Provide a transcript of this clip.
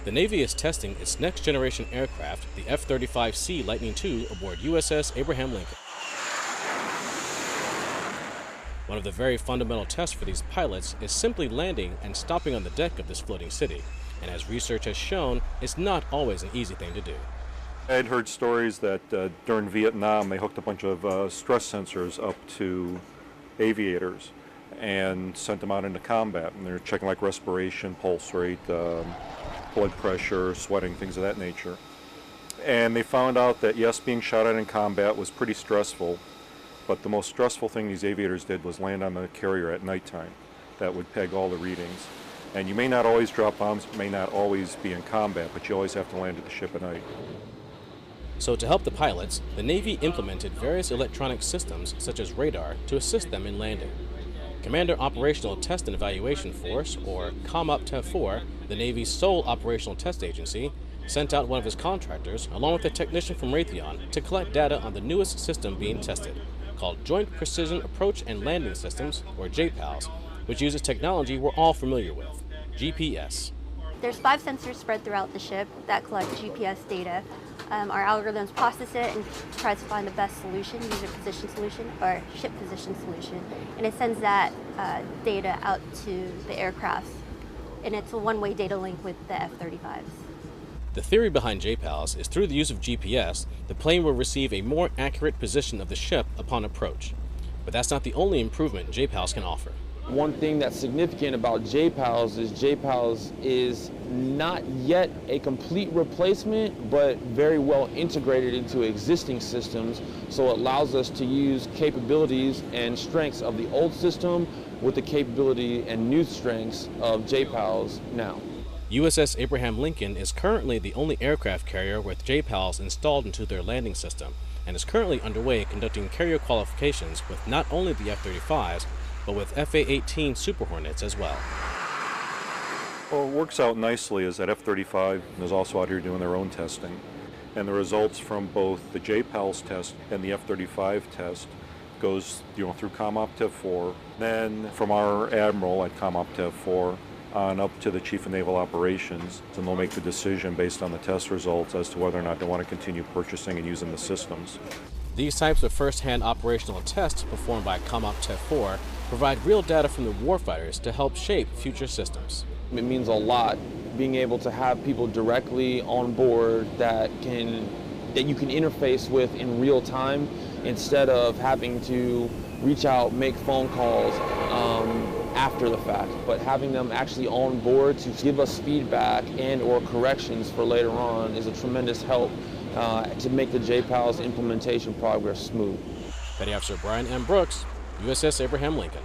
The Navy is testing its next-generation aircraft, the F-35C Lighning II, aboard USS Abraham Lincoln. One of the very fundamental tests for these pilots is simply landing and stopping on the deck of this floating city, and as research has shown, it's not always an easy thing to do. I had heard stories that during Vietnam they hooked a bunch of stress sensors up to aviators and sent them out into combat, and they're checking like respiration, pulse rate, blood pressure, sweating, things of that nature. And they found out that yes, being shot at in combat was pretty stressful, but the most stressful thing these aviators did was land on the carrier at nighttime. That would peg all the readings. And you may not always drop bombs, may not always be in combat, but you always have to land at the ship at night. So to help the pilots, the Navy implemented various electronic systems such as radar to assist them in landing. Commander Operational Test and Evaluation Force, or COMOPTEV-4, the Navy's sole operational test agency, sent out one of his contractors, along with a technician from Raytheon, to collect data on the newest system being tested, called Joint Precision Approach and Landing Systems, or JPALS, which uses technology we're all familiar with, GPS. There's 5 sensors spread throughout the ship that collect GPS data. Our algorithms process it and tries to find the best solution, user position solution or ship position solution, and it sends that data out to the aircrafts, and it's a one-way data link with the F-35s. The theory behind JPALS is through the use of GPS, the plane will receive a more accurate position of the ship upon approach. But that's not the only improvement JPALS can offer. One thing that's significant about JPALS is not yet a complete replacement, but very well integrated into existing systems, so it allows us to use capabilities and strengths of the old system with the capability and new strengths of JPALS now. USS Abraham Lincoln is currently the only aircraft carrier with JPALS installed into their landing system, and is currently underway conducting carrier qualifications with not only the F-35s, but with FA-18 Super Hornets as well. Well, it works out nicely as that F-35 is also out here doing their own testing. And the results from both the JPALS test and the F-35 test goes through COMOPTEV-4, then from our Admiral at COMOPTEV-4 on up to the Chief of Naval Operations, and they'll make the decision based on the test results as to whether or not they want to continue purchasing and using the systems. These types of first-hand operational tests performed by COMOPTEV-4 provide real data from the warfighters to help shape future systems. It means a lot being able to have people directly on board that you can interface with in real time instead of having to reach out, make phone calls after the fact, but having them actually on board to give us feedback and or corrections for later on is a tremendous help to make the JPALS implementation progress smooth. Petty Officer Brian M. Brooks, USS Abraham Lincoln.